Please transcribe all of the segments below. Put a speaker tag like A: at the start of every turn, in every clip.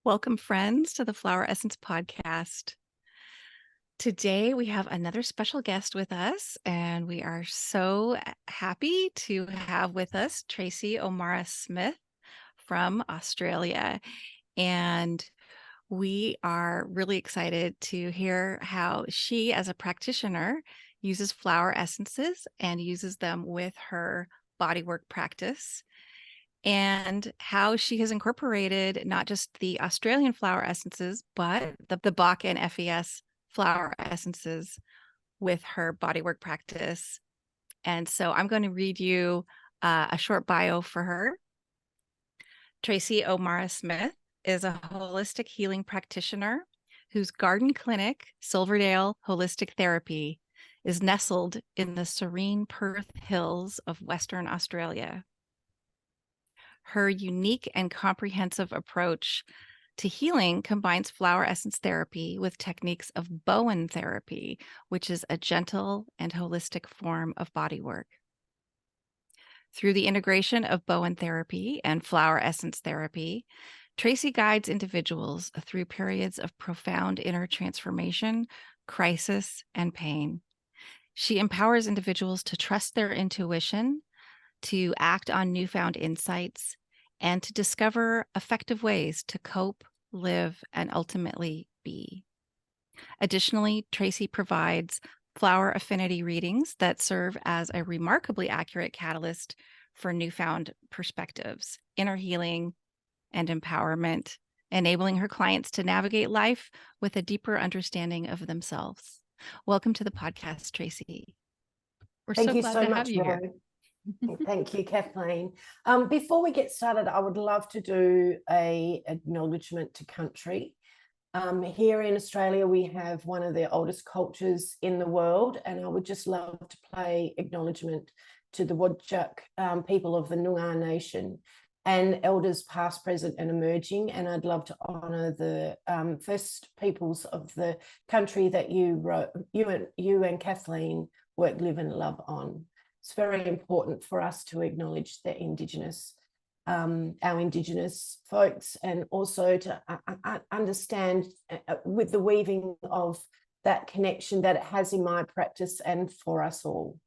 A: Welcome, friends, to the Flower Essence Podcast. Today, we have another special guest with us, and we are so happy to have with us Tracy O'Mara Smith from Australia. And we are really excited to hear how she, as a practitioner, uses flower essences and uses them with her bodywork practice, and how she has incorporated not just the Australian flower essences, but the Bach and FES flower essences with her bodywork practice. And so I'm going to read you a short bio for her. Tracy O'Mara Smith is a holistic healing practitioner whose garden clinic, Silverdale Holistic Therapy, is nestled in the serene Perth Hills of Western Australia. Her unique and comprehensive approach to healing combines flower essence therapy with techniques of Bowen Therapy, which is a gentle and holistic form of bodywork. Through the integration of Bowen Therapy and flower essence therapy, Tracy guides individuals through periods of profound inner transformation, crisis, and pain. She empowers individuals to trust their intuition, to act on newfound insights, and to discover effective ways to cope, live, and ultimately be. Additionally, Tracy provides flower affinity readings that serve as a remarkably accurate catalyst for newfound perspectives, inner healing, and empowerment, enabling her clients to navigate life with a deeper understanding of themselves. Welcome to the podcast, Tracy. We're
B: Thank
A: so
B: you
A: glad
B: so
A: to have
B: much,
A: you here.
B: Rose. Thank you, Kathleen. Before we get started, I would love to do an acknowledgement to country. Here in Australia, we have one of the oldest cultures in the world, and I would just love to pay acknowledgement to the Wadjuk people of the Noongar Nation and elders past, present, and emerging. And I'd love to honour the first peoples of the country that you and Kathleen work, live, and love on. It's very important for us to acknowledge the Indigenous, our Indigenous folks, and also to understand with the weaving of that connection that it has in my practice and for us all.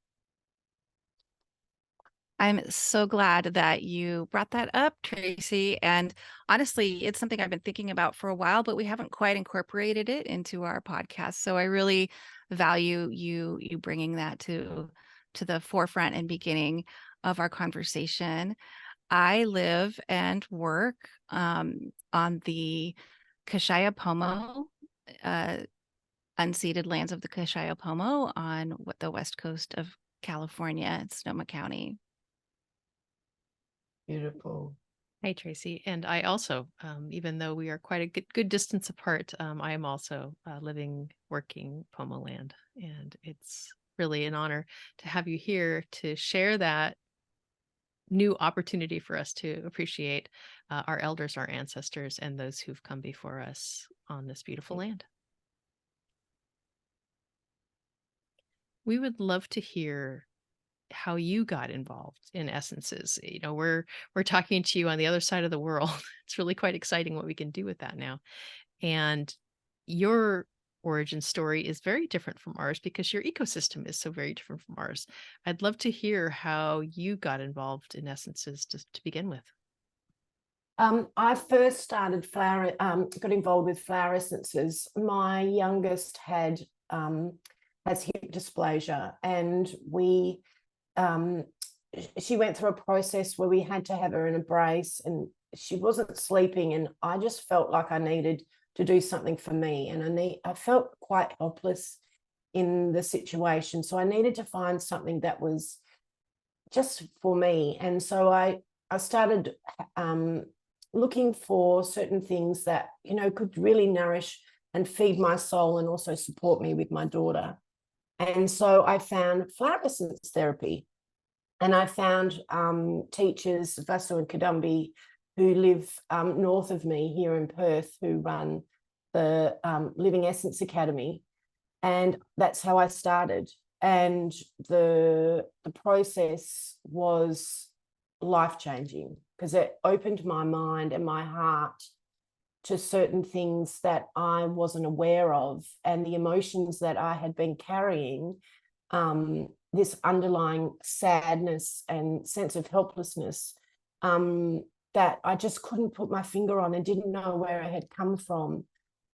A: I'm so glad that you brought that up, Tracy. And honestly, it's something I've been thinking about for a while, but we haven't quite incorporated it into our podcast. So I really value you bringing that to the forefront and beginning of our conversation. I live and work on the Kashayapomo, unceded lands of the Kashayapomo on the west coast of California, Sonoma County.
B: Beautiful.
C: Hi, Tracy. And I also, even though we are quite a good distance apart, I am also living, working Pomo land. And it's really an honor to have you here to share that new opportunity for us to appreciate our elders, our ancestors, and those who've come before us on this beautiful land. We would love to hear how you got involved in essences. You know, we're talking to you on the other side of the world. It's really quite exciting what we can do with that now. And your origin story is very different from ours because your ecosystem is so very different from ours. I'd love to hear how you got involved in essences to begin with.
B: I first started got involved with flower essences. My youngest has hip dysplasia, and she went through a process where we had to have her in a brace, and she wasn't sleeping, and I just felt like I needed to do something for me, and I felt quite helpless in the situation, so I needed to find something that was just for me. And so I started looking for certain things that, you know, could really nourish and feed my soul and also support me with my daughter. And so I found flower essence therapy, and I found teachers, Vasu and Kadumbi, who live north of me here in Perth, who run the Living Essence Academy. And that's how I started. And the process was life-changing because it opened my mind and my heart to certain things that I wasn't aware of, and the emotions that I had been carrying, this underlying sadness and sense of helplessness, that I just couldn't put my finger on and didn't know where it had come from.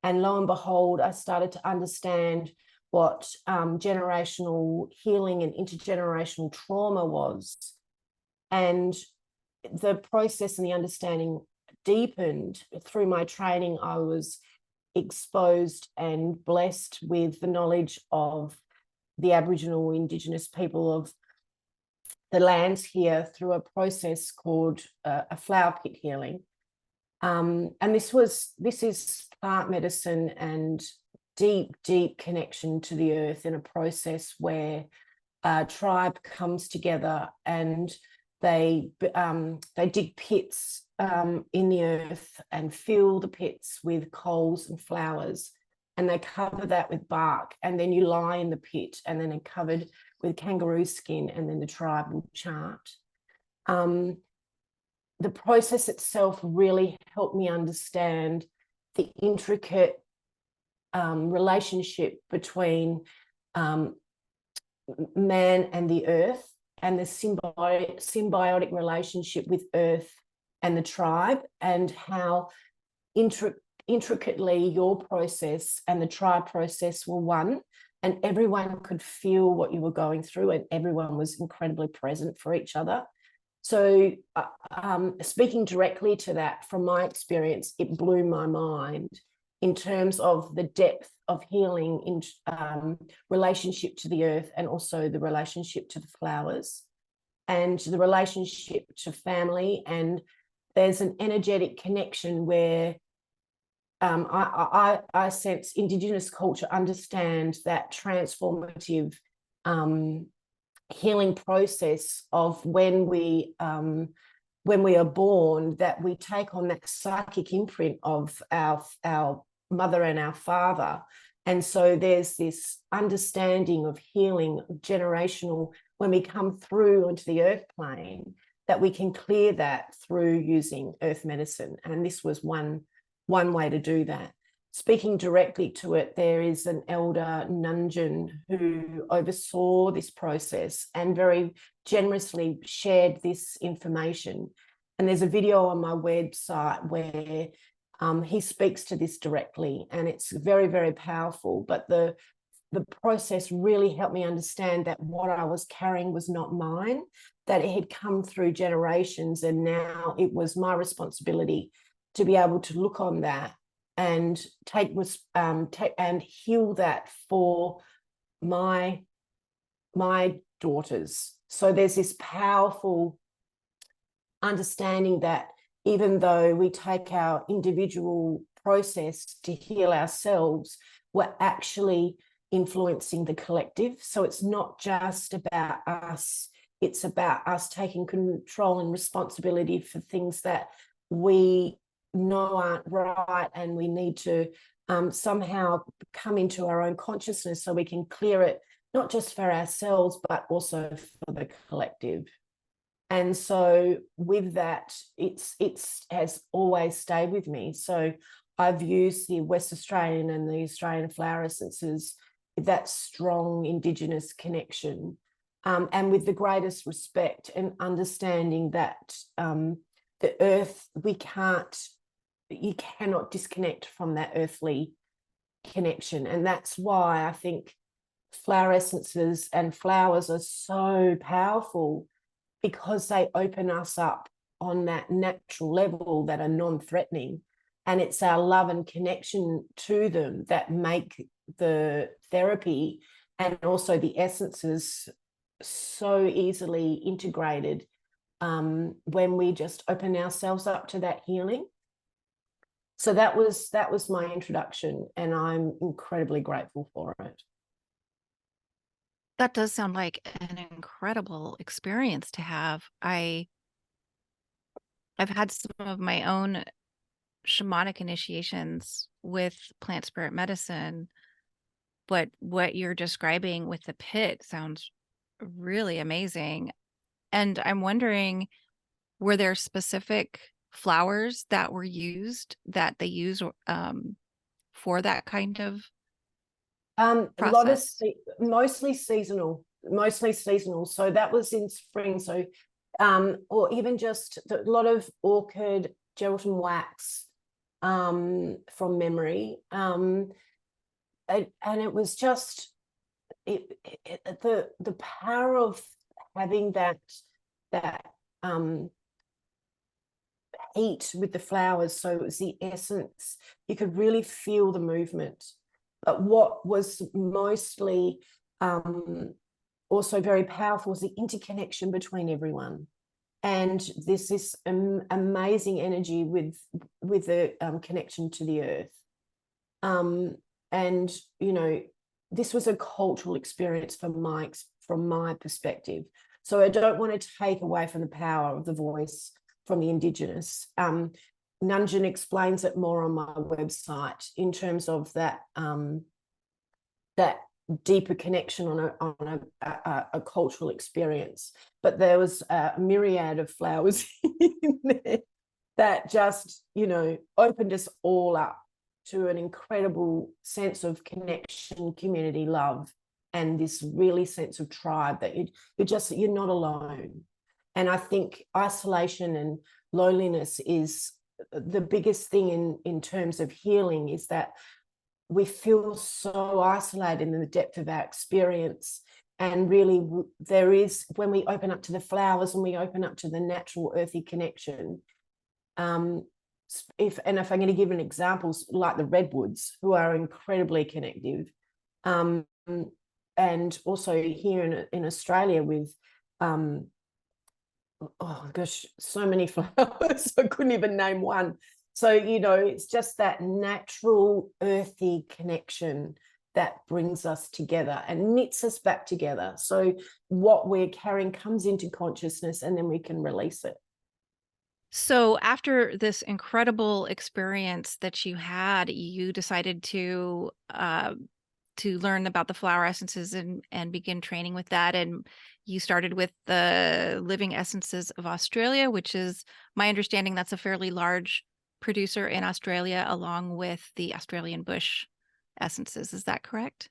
B: And lo and behold, I started to understand what generational healing and intergenerational trauma was. And the process and the understanding deepened through my training. I was exposed and blessed with the knowledge of the Aboriginal Indigenous people of the lands here through a process called a flower pit healing. And this is plant medicine and deep connection to the earth in a process where a tribe comes together and they dig pits in the earth and fill the pits with coals and flowers, and they cover that with bark, and then you lie in the pit and then they're covered with kangaroo skin, and then the tribe will chant. The process itself really helped me understand the intricate relationship between man and the earth, and the symbiotic relationship with earth and the tribe, and how intricately your process and the tribe process were one, and everyone could feel what you were going through, and everyone was incredibly present for each other. So speaking directly to that, from my experience, it blew my mind in terms of the depth of healing in relationship to the earth, and also the relationship to the flowers and the relationship to family. And there's an energetic connection where I sense Indigenous culture understand that transformative healing process of when we are born, that we take on that psychic imprint of our mother and our father. And so there's this understanding of healing generational when we come through onto the earth plane, that we can clear that through using earth medicine. And this was one way to do that. Speaking directly to it, there is an elder Nunjan who oversaw this process and very generously shared this information. And there's a video on my website where he speaks to this directly, and it's very, very powerful. But the process really helped me understand that what I was carrying was not mine, that it had come through generations, and now it was my responsibility to be able to look on that and take and heal that for my daughters. So there's this powerful understanding that even though we take our individual process to heal ourselves, we're actually influencing the collective. So it's not just about us, it's about us taking control and responsibility for things that we know aren't right, and we need to somehow come into our own consciousness so we can clear it, not just for ourselves but also for the collective. And so with that, it's has always stayed with me. So I've used the West Australian and the Australian flower essences with that strong Indigenous connection, and with the greatest respect and understanding that the earth, you cannot disconnect from that earthly connection. And that's why I think flower essences and flowers are so powerful, because they open us up on that natural level that are non-threatening. And it's our love and connection to them that make the therapy and also the essences so easily integrated when we just open ourselves up to that healing. So that was my introduction, and I'm incredibly grateful for it.
A: That does sound like an incredible experience to have. I've had some of my own shamanic initiations with plant spirit medicine, but what you're describing with the pit sounds really amazing. And I'm wondering, were there specific flowers that were used that they use for that kind of
B: A lot of
A: process?
B: mostly seasonal, so that was in spring. So or even just a lot of orchid gelatin wax, from memory, and it was just the power of having that heat with the flowers. So it was the essence. You could really feel the movement. But what was mostly also very powerful was the interconnection between everyone. And there's this amazing energy with the connection to the earth. And, you know, this was a cultural experience from my perspective. So I don't want to take away from the power of the voice from the Indigenous. Nunjan explains it more on my website in terms of that that deeper connection on a cultural experience. But there was a myriad of flowers in there that just, you know, opened us all up to an incredible sense of connection, community, love, and this really sense of tribe that you're not alone. And I think isolation and loneliness is the biggest thing in terms of healing, is that we feel so isolated in the depth of our experience. And really, there is, when we open up to the flowers and we open up to the natural earthy connection, if I'm going to give an example, like the redwoods, who are incredibly connective, and also here in Australia with oh gosh, so many flowers, I couldn't even name one. So, you know, it's just that natural earthy connection that brings us together and knits us back together. So what we're carrying comes into consciousness, and then we can release it.
A: So after this incredible experience that you had, you decided to learn about the flower essences and begin training with that. And you started with the Living Essences of Australia, which is my understanding that's a fairly large producer in Australia, along with the Australian Bush essences. Is that correct?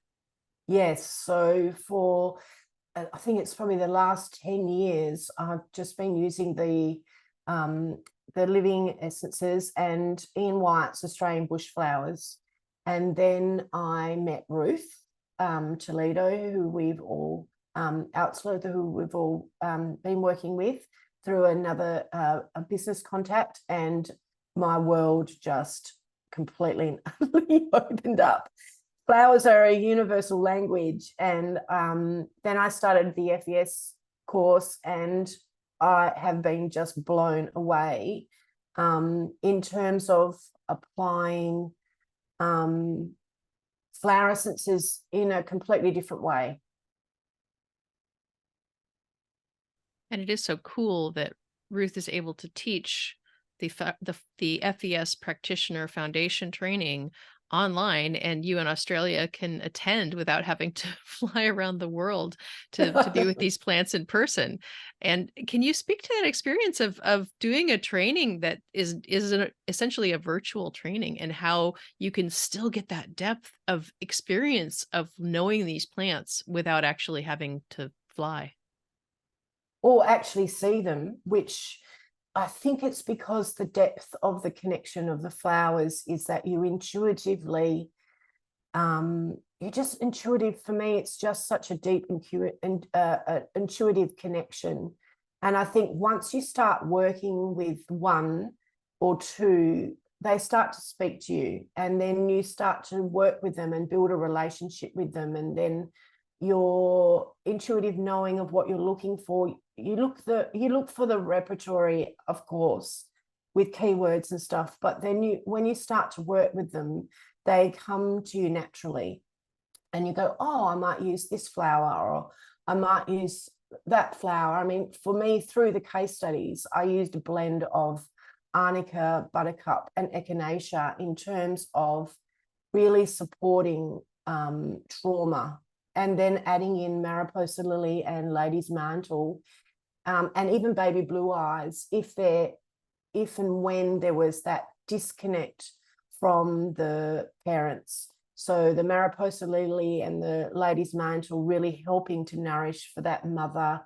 B: Yes. So for, I think it's probably the last 10 years, I've just been using the Living Essences and Ian White's Australian Bush Flowers. And then I met Ruth, Toledo, who we've all, Altschuler, who we've all been working with through another a business contact, and my world just completely and utterly opened up. Flowers are a universal language. And then I started the FES course, and I have been just blown away in terms of applying flower essences in a completely different way.
C: And it is so cool that Ruth is able to teach the FES Practitioner Foundation training online, and you in Australia can attend without having to fly around the world to be with these plants in person. And can you speak to that experience of doing a training that is essentially a virtual training, and how you can still get that depth of experience of knowing these plants without actually having to fly?
B: Or actually see them, which I think it's because the depth of the connection of the flowers is that you intuitively, you're just intuitive. For me, it's just such a deep intuitive connection. And I think once you start working with one or two, they start to speak to you, and then you start to work with them and build a relationship with them. And then your intuitive knowing of what you're looking for, you look for the repertory, of course, with keywords and stuff, but then when you start to work with them, they come to you naturally, and you go, oh, I might use this flower, or I might use that flower. I mean, for me, through the case studies, I used a blend of arnica, buttercup, and echinacea in terms of really supporting trauma, and then adding in Mariposa Lily and Lady's Mantle, and even Baby Blue Eyes, if they're if and when there was that disconnect from the parents. So the Mariposa Lily and the Lady's Mantle really helping to nourish for that mother,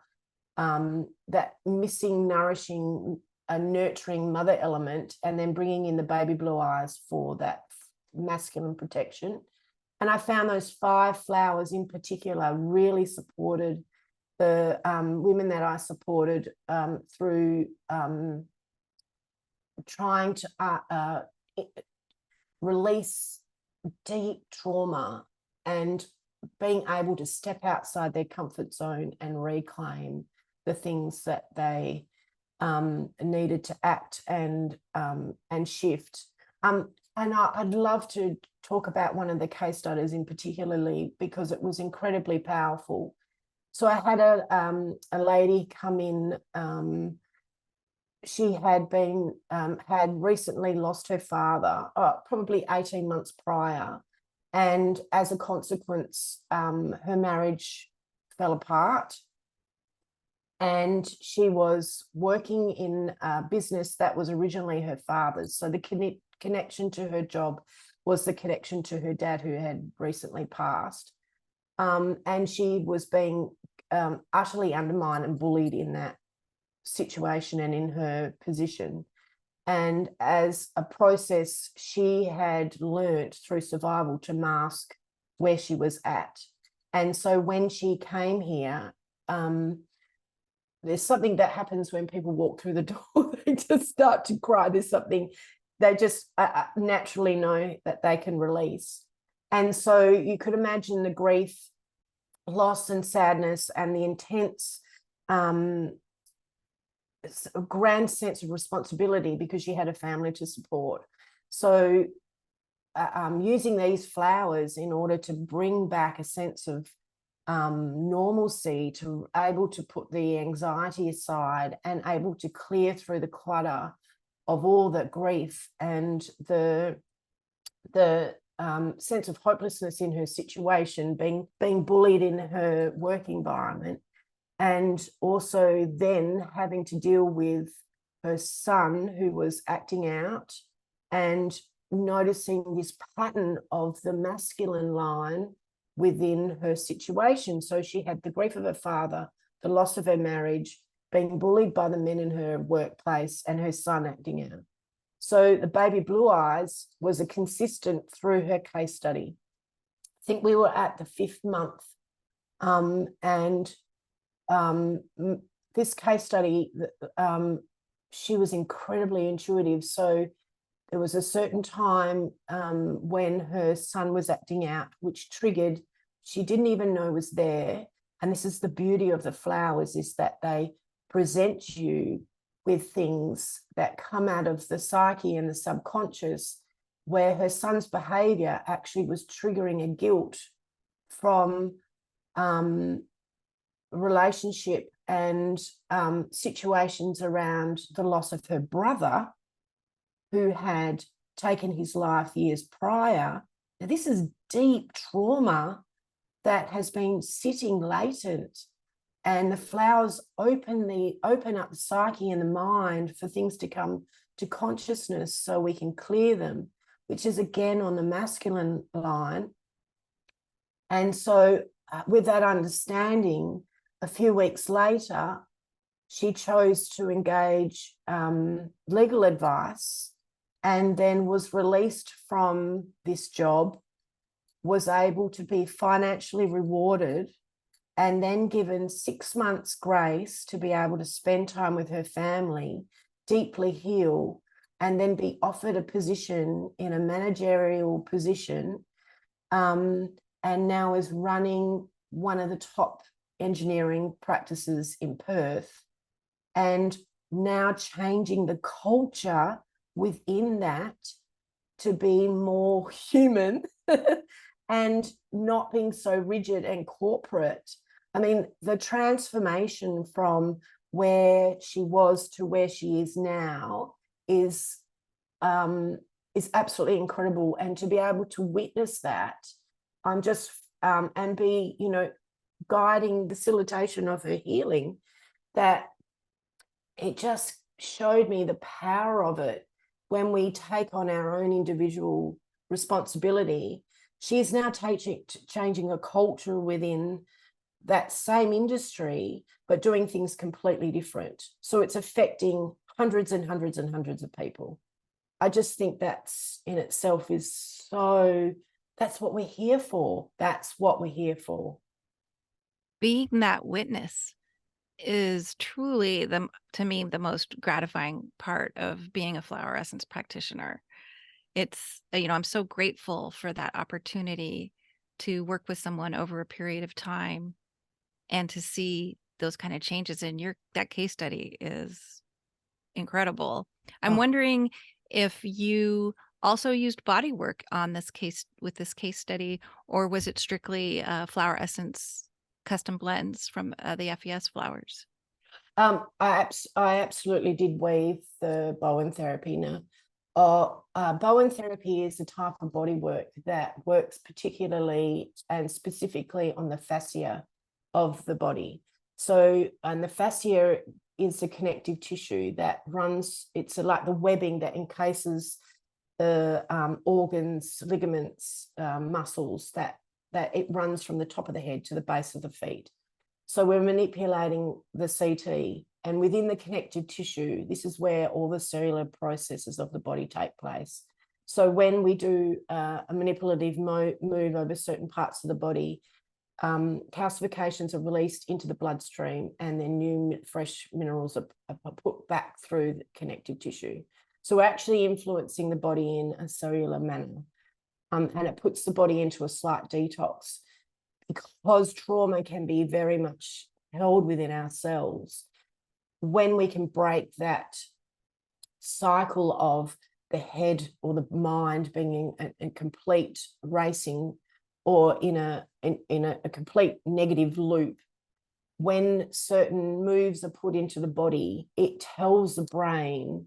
B: that missing, nourishing, nurturing mother element, and then bringing in the baby blue eyes for that masculine protection. And I found those 5 flowers in particular really supported the women that I supported through trying to release deep trauma and being able to step outside their comfort zone and reclaim the things that they needed to act and shift. And I'd love to talk about one of the case studies in particularly because it was incredibly powerful. So I had a lady come in. She had been had recently lost her father, probably 18 months prior, and as a consequence, her marriage fell apart. And she was working in a business that was originally her father's. So the connection to her job was the connection to her dad, who had recently passed. And she was being utterly undermined and bullied in that situation and in her position. And as a process, she had learnt through survival to mask where she was at. And so when she came here, there's something that happens when people walk through the door. They just start to cry. There's something they just naturally know that they can release. And so you could imagine the grief, loss and sadness and the intense grand sense of responsibility because she had a family to support. So using these flowers in order to bring back a sense of normalcy, to able to put the anxiety aside and able to clear through the clutter of all the grief and the sense of hopelessness in her situation, being bullied in her work environment, and also then having to deal with her son who was acting out and noticing this pattern of the masculine line within her situation. So she had the grief of her father, the loss of her marriage, being bullied by the men in her workplace, and her son acting out. So the baby blue eyes was a consistent through her case study. I think we were at the 5th month. This case study, she was incredibly intuitive. So there was a certain time when her son was acting out, which triggered, she didn't even know was there. And this is the beauty of the flowers, is that they present you with things that come out of the psyche and the subconscious, where her son's behavior actually was triggering a guilt from relationship and situations around the loss of her brother, who had taken his life years prior. Now, this is deep trauma that has been sitting latent, and the flowers open up the psyche and the mind for things to come to consciousness so we can clear them, which is again on the masculine line. And so with that understanding, a few weeks later, she chose to engage legal advice, and then was released from this job, was able to be financially rewarded, and then given 6 months grace to be able to spend time with her family, deeply heal, and then be offered a position in a managerial position, and now is running one of the top engineering practices in Perth, and now changing the culture within that to be more human and not being so rigid and corporate. I mean, the transformation from where she was to where she is now is absolutely incredible. And to be able to witness that, and be, guiding facilitation of her healing, that it just showed me the power of it when we take on our own individual responsibility. She is now changing a culture within that same industry, but doing things completely different. So it's affecting hundreds and hundreds and hundreds of people. I just think that's in itself is so, that's what we're here for. That's what we're here for.
A: Being that witness is truly to me the most gratifying part of being a flower essence practitioner. It's, I'm so grateful for that opportunity to work with someone over a period of time and to see those kind of changes. And that case study is incredible. I'm
B: Oh.
A: wondering if you also used bodywork on this case with this case study, or was it strictly flower essence custom blends from the FES flowers?
B: I absolutely did weave the Bowen Therapy now. Bowen Therapy is a type of bodywork that works particularly and specifically on the fascia of the body. So, and the fascia is the connective tissue that runs, it's like the webbing that encases the organs, ligaments, muscles that it runs from the top of the head to the base of the feet. So we're manipulating the CT, and within the connective tissue, this is where all the cellular processes of the body take place. So when we do a manipulative move over certain parts of the body, calcifications are released into the bloodstream, and then new fresh minerals are put back through the connective tissue. So we're actually influencing the body in a cellular manner, and it puts the body into a slight detox. Because trauma can be very much held within ourselves, when we can break that cycle of the head or the mind being in complete racing or in a complete negative loop, when certain moves are put into the body, it tells the brain,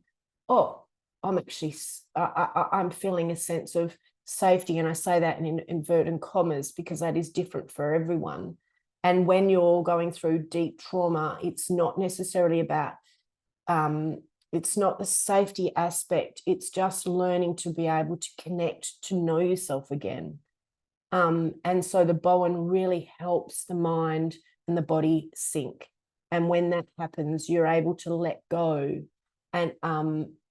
B: oh, I'm feeling a sense of safety. And I say that in inverted commas because that is different for everyone. And when you're going through deep trauma, it's not necessarily about, it's not the safety aspect. It's just learning to be able to connect, to know yourself again. And so the Bowen really helps the mind and the body sync. And when that happens, you're able to let go and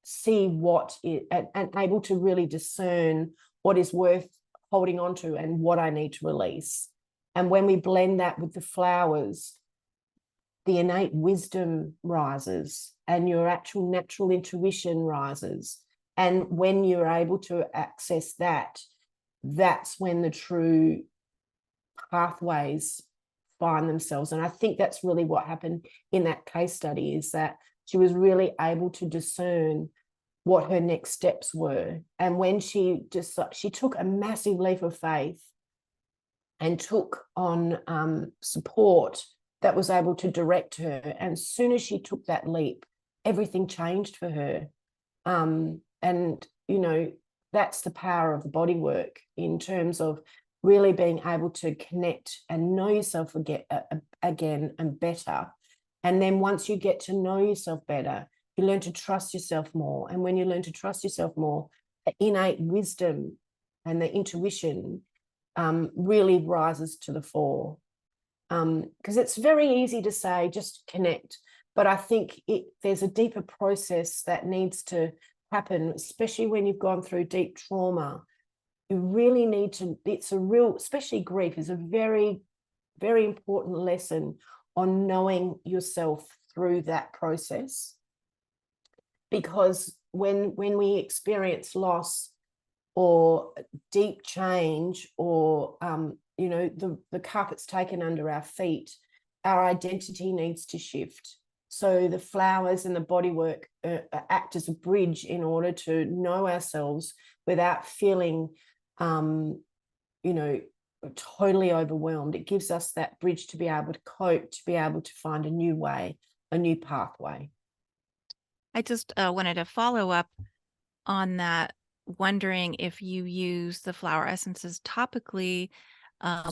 B: see what it, and able to really discern what is worth holding on to and what I need to release. And when we blend that with the flowers, the innate wisdom rises and your actual natural intuition rises. And when you're able to access that, that's when the true pathways find themselves. And I think that's really what happened in that case study, is that she was really able to discern what her next steps were. And when she took a massive leap of faith and took on support that was able to direct her. And as soon as she took that leap, everything changed for her. And, that's the power of the bodywork in terms of really being able to connect and know yourself again and better. And then once you get to know yourself better, you learn to trust yourself more. And when you learn to trust yourself more, the innate wisdom and the intuition really rises to the fore. Because it's very easy to say, just connect. But I think there's a deeper process that needs to happen, especially when you've gone through deep trauma. You really need to, especially grief is a very, very important lesson on knowing yourself through that process. Because when we experience loss or deep change, or the carpet's taken under our feet, our identity needs to shift. So the flowers and the bodywork act as a bridge in order to know ourselves without feeling totally overwhelmed. It gives us that bridge to be able to cope, to be able to find a new way, a new pathway.
A: I just wanted to follow up on that, wondering if you use the flower essences topically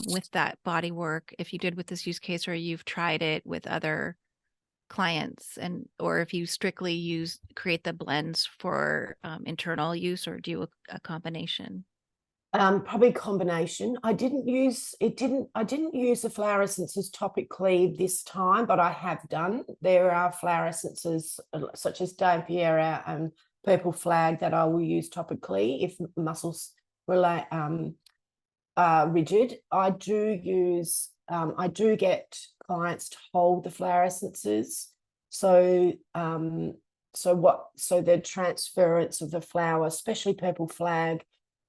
A: with that body work, if you did with this use case, or you've tried it with other clients, and or if you strictly create the blends for internal use, or do you a combination?
B: Probably combination. I didn't use the flower essences topically this time, but I have done. There are flower essences such as Dampiera and Purple Flag that I will use topically if muscles relate rigid. I do get clients to hold the flower essences. So the transference of the flower, especially Purple Flag,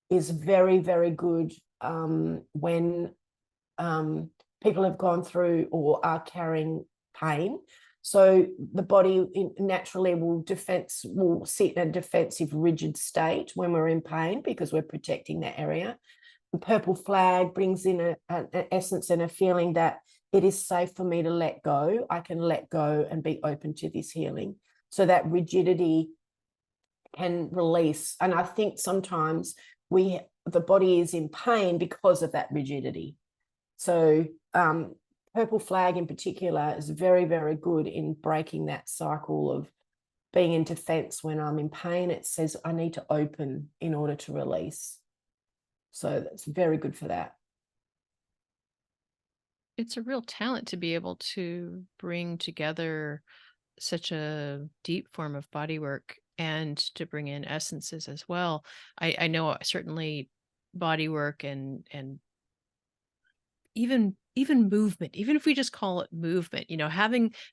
B: is very, very good when people have gone through or are carrying pain. So the body naturally will sit in a defensive, rigid state when we're in pain because we're protecting that area. The Purple Flag brings in an essence and a feeling that it is safe for me to let go. I can let go and be open to this healing. So that rigidity can release. And I think sometimes the body is in pain because of that rigidity. So Purple Flag in particular is very, very good in breaking that cycle of being in defense when I'm in pain. It says I need to open in order to release. So that's very good for that.
C: It's a real talent to be able to bring together such a deep form of body work and to bring in essences as well. I know certainly body work and even movement, even if we just call it movement,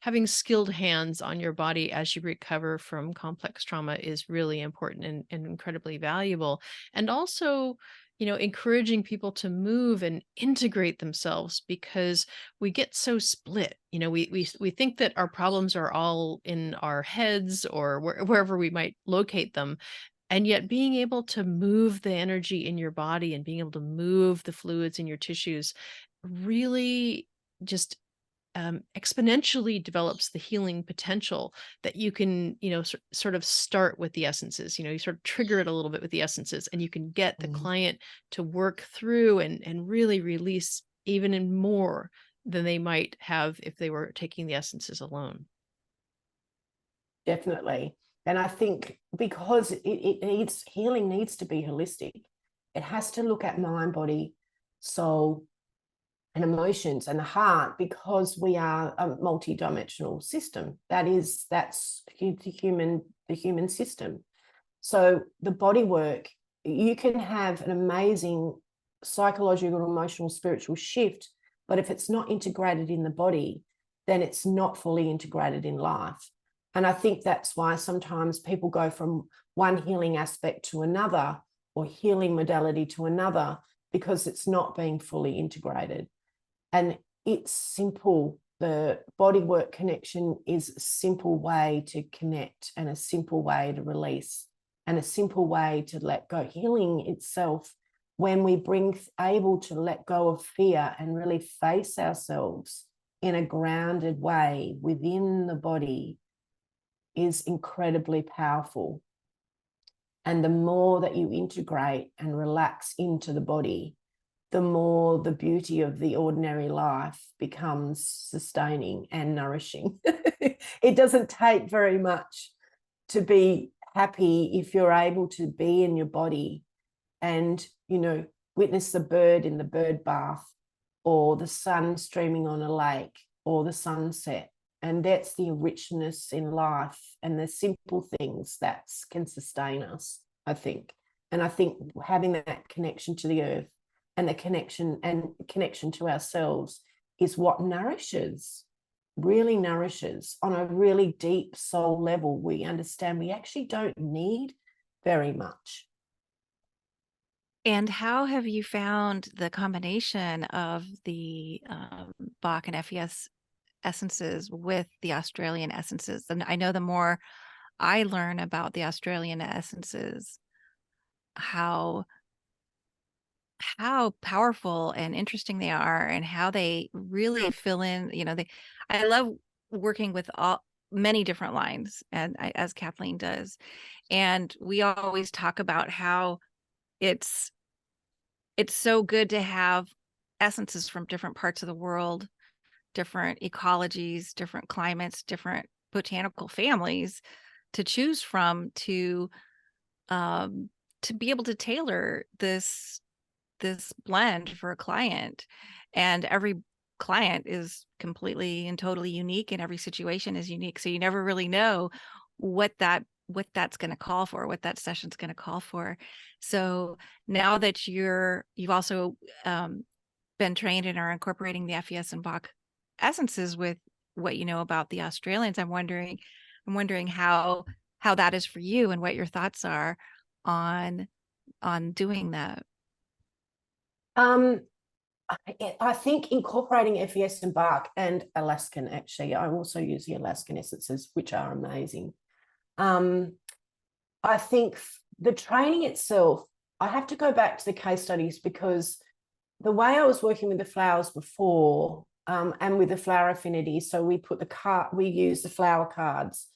C: having skilled hands on your body as you recover from complex trauma is really important and incredibly valuable. And also, encouraging people to move and integrate themselves, because we get so split. We think that our problems are all in our heads or wherever we might locate them. And yet being able to move the energy in your body and being able to move the fluids in your tissues really just exponentially develops the healing potential that you can, sort of start with the essences. You sort of trigger it a little bit with the essences, and you can get the client to work through and really release even in more than they might have if they were taking the essences alone.
B: Definitely. And I think because healing needs to be holistic. It has to look at mind, body, soul, and emotions and the heart, because we are a multidimensional system. That's the human system. So the body work, you can have an amazing psychological, emotional, spiritual shift, but if it's not integrated in the body, then it's not fully integrated in life. And I think that's why sometimes people go from one healing aspect to another, or healing modality to another, because it's not being fully integrated. And it's simple. The bodywork connection is a simple way to connect, and a simple way to release, and a simple way to let go. Healing itself, when we able to let go of fear and really face ourselves in a grounded way within the body, is incredibly powerful. And the more that you integrate and relax into the body, the more the beauty of the ordinary life becomes sustaining and nourishing. It doesn't take very much to be happy if you're able to be in your body and, witness the bird in the bird bath, or the sun streaming on a lake, or the sunset. And that's the richness in life and the simple things that can sustain us, I think. And I think having that connection to the earth and the connection to ourselves is what really nourishes on a really deep soul level. We understand we actually don't need very much.
A: And how have you found the combination of the Bach and FES essences with the Australian essences? And I know the more I learn about the Australian essences, how powerful and interesting they are, and how they really fill in, I love working with many different lines, and as Kathleen does. And we always talk about how it's so good to have essences from different parts of the world different ecologies, different climates, different botanical families to choose from to be able to tailor this blend for a client. And every client is completely and totally unique, and every situation is unique. So you never really know what that's going to call for, what that session's going to call for. So now that you've also been trained and are incorporating the FES and Bach essences with what you know about the Australians, I'm wondering how that is for you and what your thoughts are on doing that.
B: I think incorporating FES and Bach and Alaskan, actually, I also use the Alaskan essences, which are amazing. I think the training itself, I have to go back to the case studies, because the way I was working with the flowers before, and with the flower affinity, so we use the flower cards,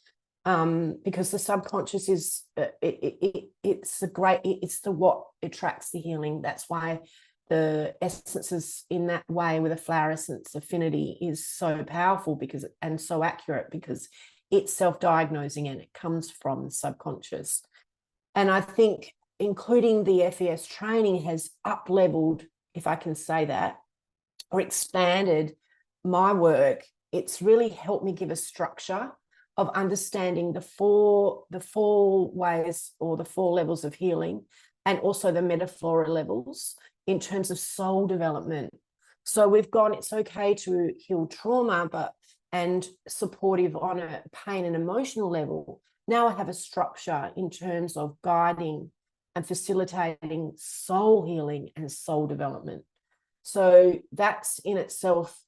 B: because the subconscious is it's what attracts the healing. That's why the essences in that way with a flower essence affinity is so powerful, and so accurate, because it's self-diagnosing and it comes from the subconscious. And I think including the FES training has up-leveled, if I can say that, or expanded my work. It's really helped me give a structure of understanding the four ways, or the 4 levels of healing, and also the Metaflora levels in terms of soul development. So we've gone, it's okay to heal trauma, and supportive on a pain and emotional level. Now I have a structure in terms of guiding and facilitating soul healing and soul development. So that's in itself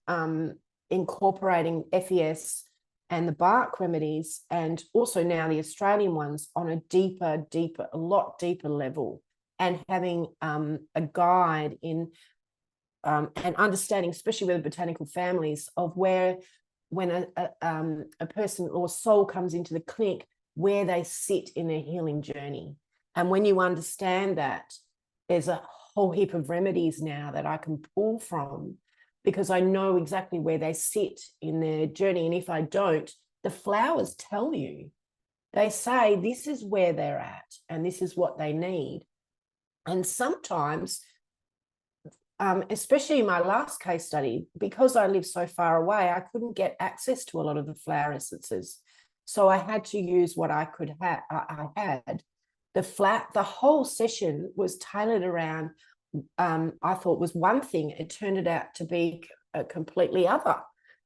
B: incorporating FES and the Bach remedies, and also now the Australian ones, on a lot deeper level, and having a guide in and understanding, especially with the botanical families, of where, when a person or soul comes into the clinic, where they sit in their healing journey. And when you understand that, there's a whole heap of remedies now that I can pull from, because I know exactly where they sit in their journey. And if I don't, the flowers tell you. They say this is where they're at and this is what they need. And sometimes, especially in my last case study, because I live so far away, I couldn't get access to a lot of the flower essences. So I had to use what I could have. I had the whole session was tailored around, I thought was one thing. It turned out to be a completely other.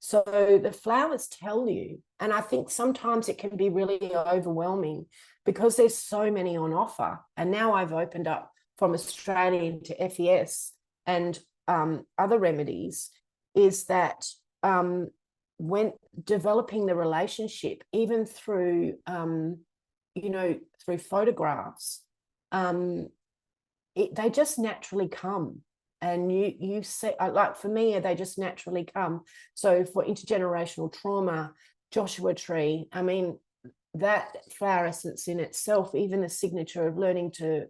B: So the flowers tell you. And I think sometimes it can be really overwhelming, because there's so many on offer. And now I've opened up from Australian to FES and other remedies, is that when developing the relationship, even through through photographs, they just naturally come. And you say, like for me, they just naturally come. So for intergenerational trauma, Joshua tree, I mean, that flower essence in itself, even the signature of learning to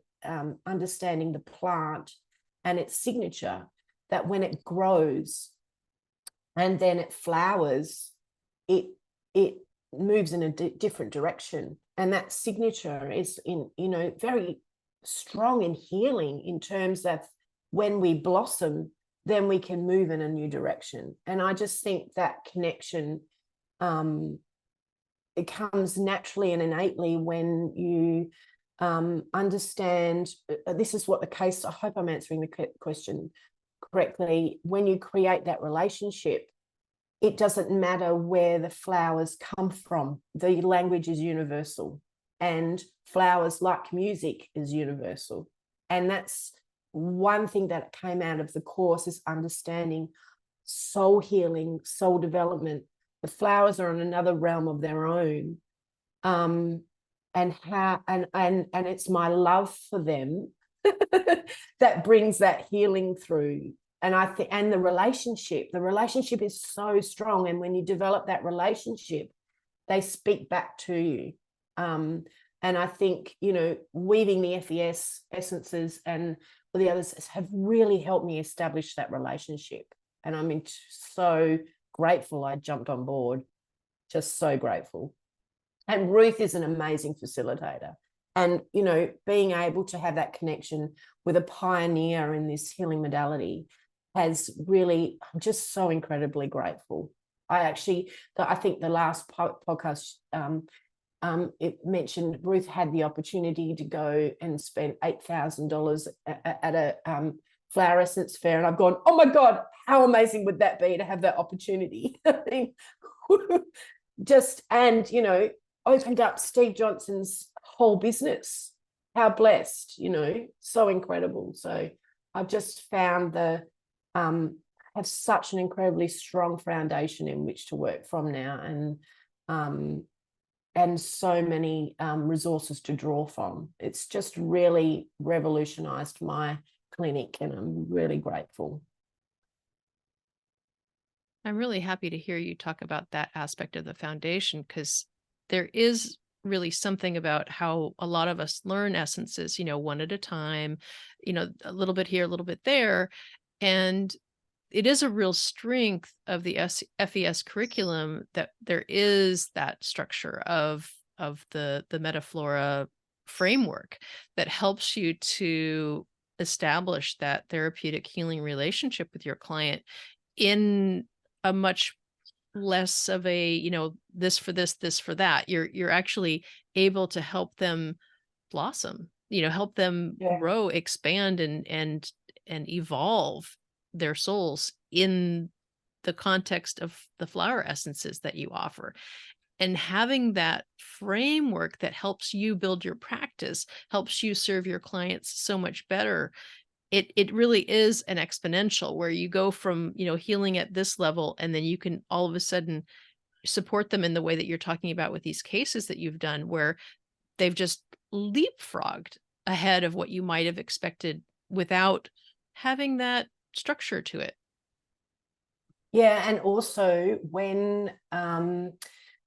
B: understanding the plant and its signature, that when it grows and then it flowers, it moves in a different direction. And that signature is very strong in healing, in terms of when we blossom, then we can move in a new direction. And I just think that connection, it comes naturally and innately when you understand. This is what the case, I hope I'm answering the question correctly. When you create that relationship, it doesn't matter where the flowers come from. The language is universal, and flowers, like music, is universal. And that's one thing that came out of the course, is understanding soul healing, soul development. The flowers are in another realm of their own, and it's my love for them that brings that healing through. And I think, and the relationship is so strong. And when you develop that relationship, they speak back to you. And I think, weaving the FES essences and the others have really helped me establish that relationship. And I'm so grateful I jumped on board, just so grateful. And Ruth is an amazing facilitator. And, you know, being able to have that connection with a pioneer in this healing modality has really, I'm just so incredibly grateful. I think the last podcast, it mentioned Ruth had the opportunity to go and spend $8,000 at a flower essence fair. And I've gone, oh my God, how amazing would that be to have that opportunity? And, you know, opened up Steve Johnson's whole business. How blessed, you know, so incredible. So I've just found have such an incredibly strong foundation in which to work from now, and so many resources to draw from. It's just really revolutionized my clinic, and I'm really grateful.
C: I'm really happy to hear you talk about that aspect of the foundation, because there is really something about how a lot of us learn essences, you know, one at a time, you know, a little bit here, a little bit there. And it is a real strength of the FES curriculum that there is that structure of the Metaflora framework that helps you to establish that therapeutic healing relationship with your client in a much less of a, you know, this for this for that. You're actually able to help them blossom, you know, help them grow, expand, and evolve their souls in the context of the flower essences that you offer. And having that framework that helps you build your practice, helps you serve your clients so much better. It really is an exponential, where you go from, you know, healing at this level, and then you can all of a sudden support them in the way that you're talking about with these cases that you've done, where they've just leapfrogged ahead of what you might have expected without having that structure to it.
B: Yeah, and also when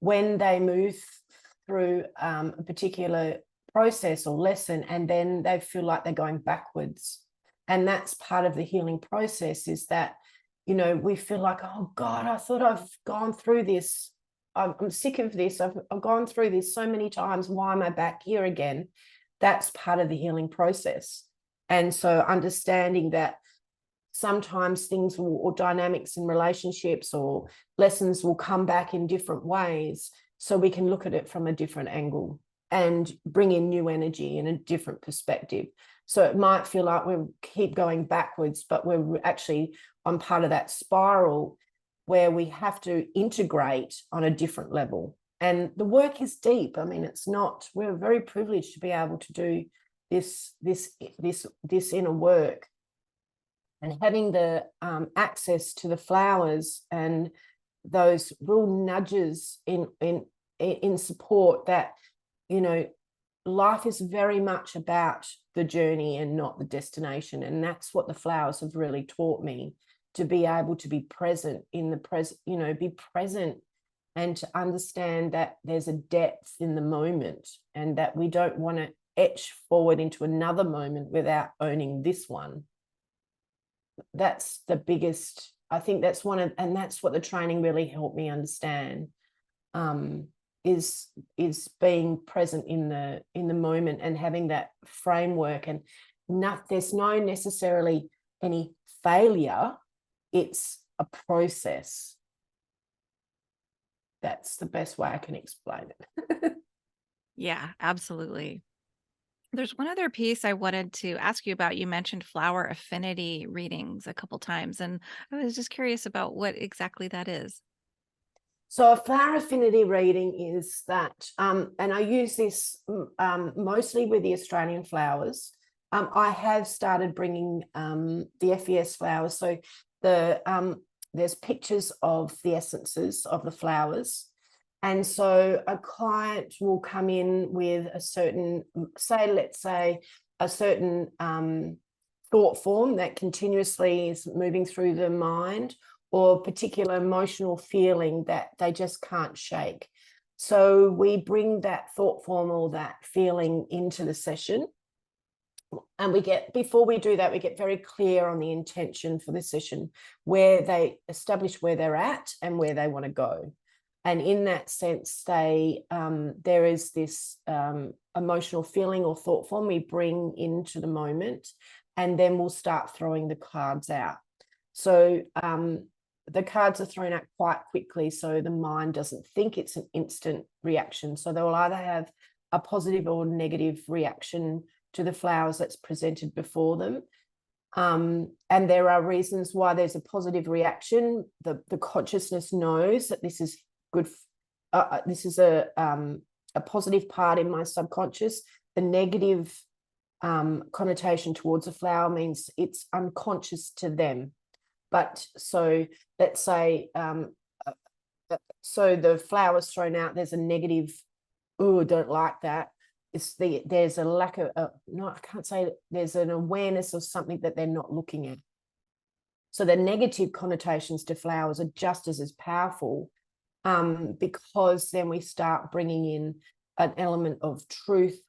B: they move through a particular process or lesson, and then they feel like they're going backwards, and that's part of the healing process, is that, you know, we feel like, oh God, I thought I've gone through this. I'm sick of this. I've gone through this so many times. Why am I back here again? That's part of the healing process. And so understanding that sometimes things or dynamics in relationships or lessons will come back in different ways, so we can look at it from a different angle and bring in new energy and a different perspective. So it might feel like we keep going backwards, but we're actually on part of that spiral where we have to integrate on a different level. And the work is deep. I mean, we're very privileged to be able to do this inner work. And having the access to the flowers and those real nudges in support that, you know, life is very much about the journey and not the destination. And that's what the flowers have really taught me, to be able to be present in the present, you know, be present, and to understand that there's a depth in the moment, and that we don't want to etch forward into another moment without owning this one. That's the biggest, I think that's and that's what the training really helped me understand, is being present in the moment and having that framework. And there's no necessarily any failure, it's a process. That's the best way I can explain it.
A: Yeah, absolutely. There's one other piece I wanted to ask you about. You mentioned flower affinity readings a couple times, and I was just curious about what exactly that is.
B: So a flower affinity reading is that, and I use this mostly with the Australian flowers. I have started bringing the FES flowers. So there's pictures of the essences of the flowers. And so a client will come in with a certain, let's say a certain thought form that continuously is moving through the mind, or particular emotional feeling that they just can't shake. So we bring that thought form or that feeling into the session. And before we do that, we get very clear on the intention for the session, where they establish where they're at and where they want to go. And in that sense, there is this emotional feeling or thought form we bring into the moment, and then we'll start throwing the cards out. So the cards are thrown out quite quickly, so the mind doesn't think it's an instant reaction. So they will either have a positive or negative reaction to the flowers that's presented before them. And there are reasons why there's a positive reaction. The consciousness knows that this is good. This is a positive part in my subconscious. The negative connotation towards a flower means it's unconscious to them. But so let's say, so the flower's thrown out, there's a negative, oh, don't like that. There's a lack of, no, I can't say that, there's an awareness of something that they're not looking at. So the negative connotations to flowers are just as powerful, because then we start bringing in an element of truth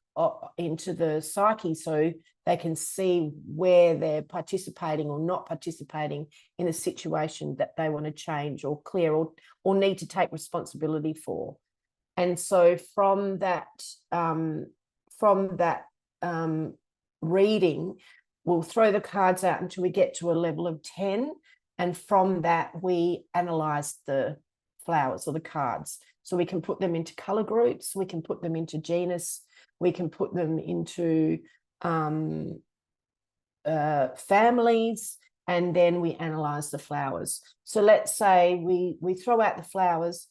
B: into the psyche, so they can see where they're participating or not participating in a situation that they want to change or clear or need to take responsibility for. And so from that reading, we'll throw the cards out until we get to a level of 10. And from that, we analyze the flowers or the cards. So we can put them into color groups, we can put them into genus, we can put them into families, and then we analyze the flowers. So let's say we throw out the flowers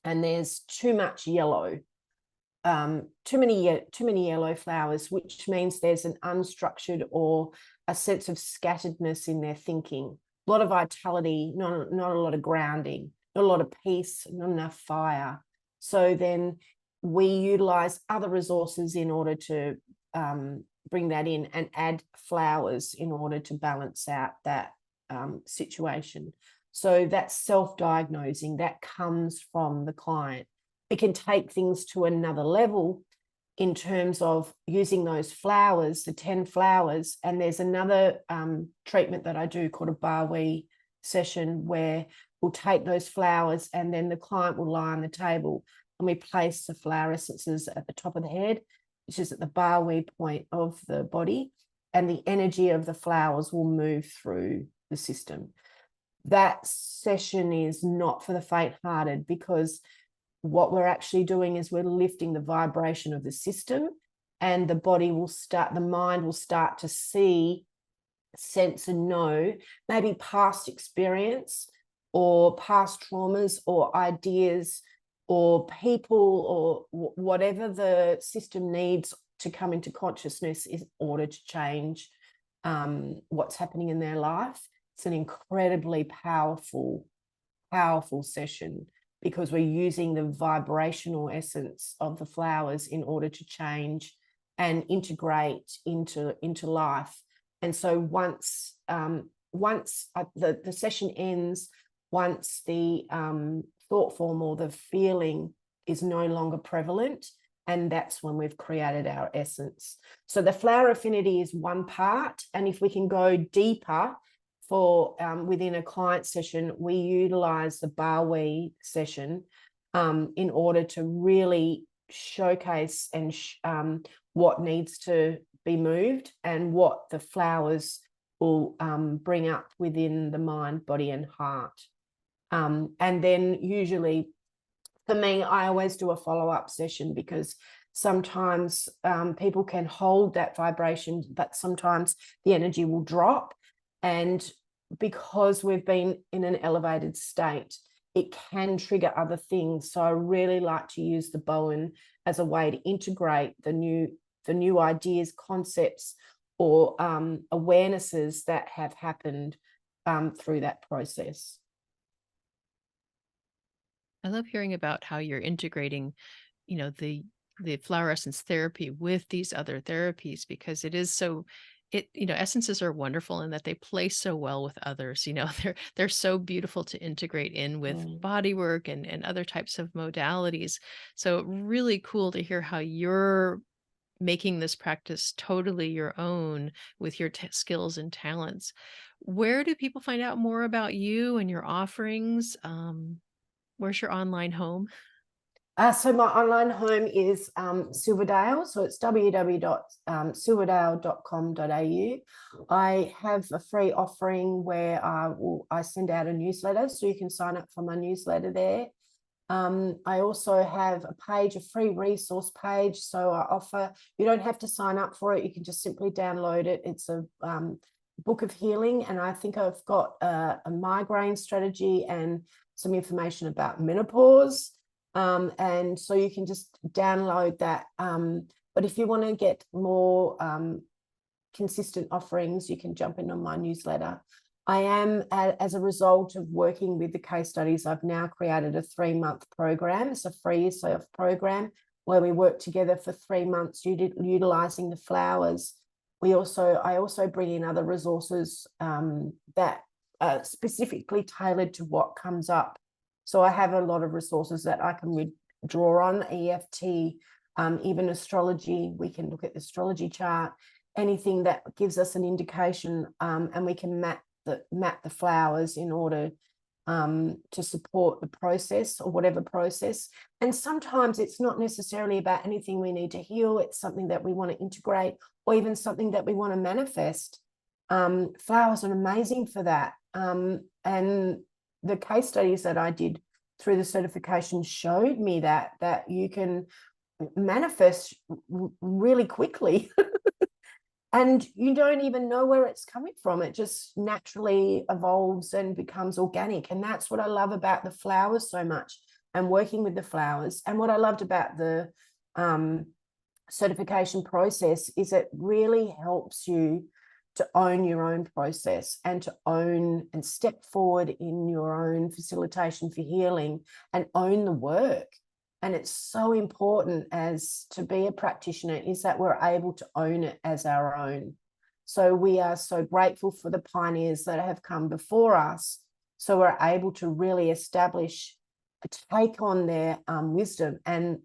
B: and there's too much yellow, too many yellow flowers, which means there's an unstructured or a sense of scatteredness in their thinking, a lot of vitality, not a lot of grounding, not a lot of peace, not enough fire. So then we utilize other resources in order to bring that in and add flowers in order to balance out that situation. So that's self-diagnosing, that comes from the client. It can take things to another level in terms of using those flowers, the 10 flowers. And there's another treatment that I do called a Bowen session, where we'll take those flowers and then the client will lie on the table and we place the flower essences at the top of the head, which is at the Bowen point of the body, and the energy of the flowers will move through the system. That session is not for the faint-hearted, because what we're actually doing is we're lifting the vibration of the system, and the mind will start to see, sense and know maybe past experience or past traumas or ideas or people or whatever the system needs to come into consciousness in order to change what's happening in their life. It's an incredibly powerful session, because we're using the vibrational essence of the flowers in order to change and integrate into life. And so once the session ends, once the thought form or the feeling is no longer prevalent, and that's when we've created our essence. So the flower affinity is one part, and if we can go deeper for within a client session, we utilize the Bowen session in order to really showcase and what needs to be moved and what the flowers will bring up within the mind, body and heart. And then usually for me, I always do a follow-up session, because sometimes people can hold that vibration, but sometimes the energy will drop. And because we've been in an elevated state, it can trigger other things. So I really like to use the Bowen as a way to integrate the new ideas, concepts, or awarenesses that have happened through that process.
C: I love hearing about how you're integrating, the flower essence therapy with these other therapies, because it is so, essences are wonderful in that they play so well with others. They're so beautiful to integrate in with bodywork and other types of modalities. So really cool to hear how you're making this practice totally your own with your skills and talents. Where do people find out more about you and your offerings? Where's your online home?
B: So my online home is Silverdale, so it's www.silverdale.com.au. I have a free offering where I send out a newsletter, so you can sign up for my newsletter there. I also have a page, a free resource page. So I offer, you don't have to sign up for it. You can just simply download it. It's a book of healing. And I think I've got a migraine strategy and some information about menopause. And so you can just download that. But if you want to get more consistent offerings, you can jump in on my newsletter. I am, as a result of working with the case studies, I've now created a 3-month program. It's a free self program where we work together for 3 months, utilizing the flowers. I also bring in other resources that are specifically tailored to what comes up. So I have a lot of resources that I can draw on, EFT, even astrology. We can look at the astrology chart, anything that gives us an indication, and we can map the flowers in order to support the process or whatever process. And sometimes it's not necessarily about anything we need to heal. It's something that we want to integrate or even something that we want to manifest. Flowers are amazing for that. And the case studies that I did through the certification showed me that you can manifest really quickly. And you don't even know where it's coming from. It just naturally evolves and becomes organic. And that's what I love about the flowers so much, and working with the flowers. And what I loved about the certification process is it really helps you to own your own process and to own and step forward in your own facilitation for healing and own the work. And it's so important as to be a practitioner is that we're able to own it as our own. So we are so grateful for the pioneers that have come before us. So we're able to really establish, take on their wisdom and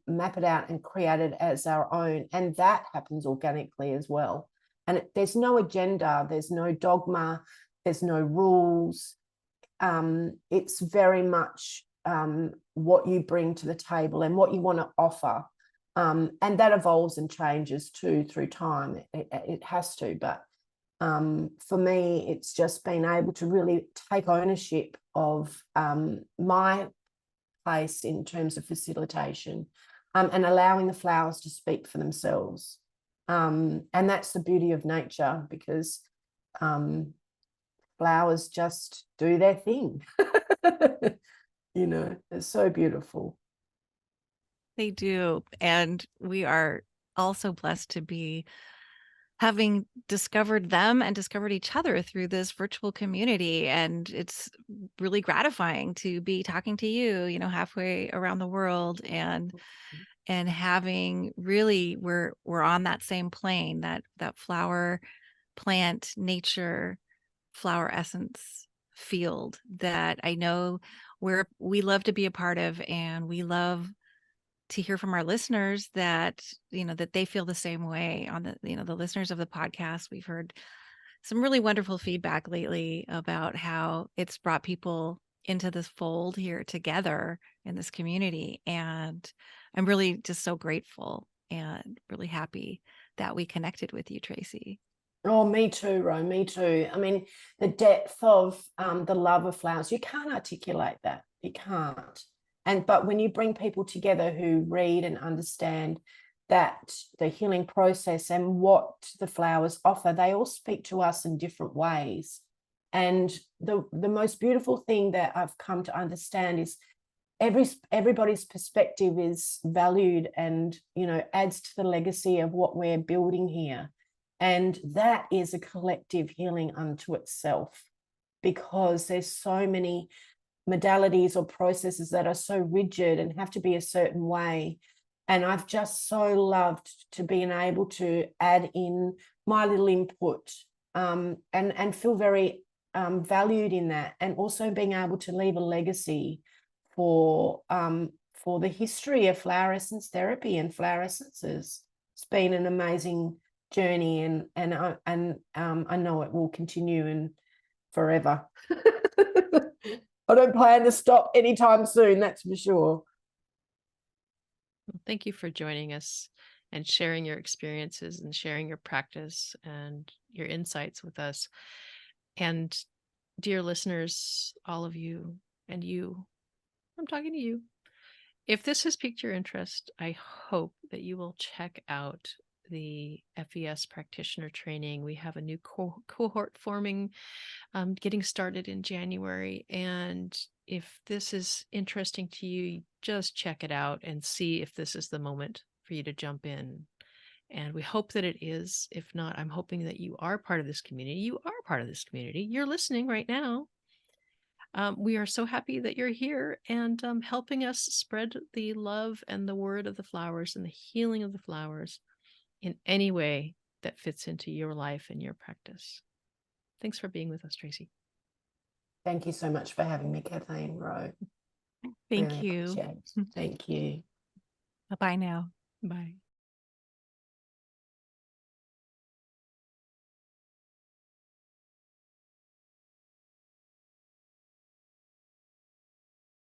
B: map it out and create it as our own. And that happens organically as well. And there's no agenda, there's no dogma, there's no rules. It's very much what you bring to the table and what you want to offer. And that evolves and changes too through time. It has to. But for me, it's just being able to really take ownership of my place in terms of facilitation, and allowing the flowers to speak for themselves. And that's the beauty of nature, because flowers just do their thing. You know, it's so beautiful.
A: They do. And we are also blessed to be having discovered them and discovered each other through this virtual community. And it's really gratifying to be talking to you, halfway around the world, and having really, we're on that same plane, that flower, plant, nature, flower essence field that I know we love to be a part of. And we love to hear from our listeners that, that they feel the same way. On the listeners of the podcast, we've heard some really wonderful feedback lately about how it's brought people into this fold here together in this community. And I'm really just so grateful and really happy that we connected with you, Tracy.
B: Oh, me too, Ro, me too. I mean, the depth of the love of flowers, you can't articulate that. You can't. But when you bring people together who read and understand that the healing process and what the flowers offer, they all speak to us in different ways. And the most beautiful thing that I've come to understand is everybody's perspective is valued and, adds to the legacy of what we're building here. And that is a collective healing unto itself, because there's so many modalities or processes that are so rigid and have to be a certain way. And I've just so loved to being able to add in my little input, and feel very valued in that, and also being able to leave a legacy for the history of flower essence therapy and flower essences. it's been an amazing journey, and I know it will continue and forever. I don't plan to stop anytime soon, that's for sure.
C: Well, thank you for joining us and sharing your experiences and sharing your practice and your insights with us. And dear listeners, all of you, and you, I'm talking to you. If this has piqued your interest, I hope that you will check out the FES practitioner training. We have a new cohort forming, getting started in January. And if this is interesting to you, just check it out and see if this is the moment for you to jump in. And we hope that it is. If not, I'm hoping that you are part of this community. You are part of this community. You're listening right now. We are so happy that you're here and helping us spread the love and the word of the flowers and the healing of the flowers in any way that fits into your life and your practice. Thanks for being with us, Tracy.
B: Thank you so much for having me, Kathleen Rowe.
A: Thank
B: Really
A: you.
B: appreciate it. Thank you.
A: Bye-bye now.
C: Bye.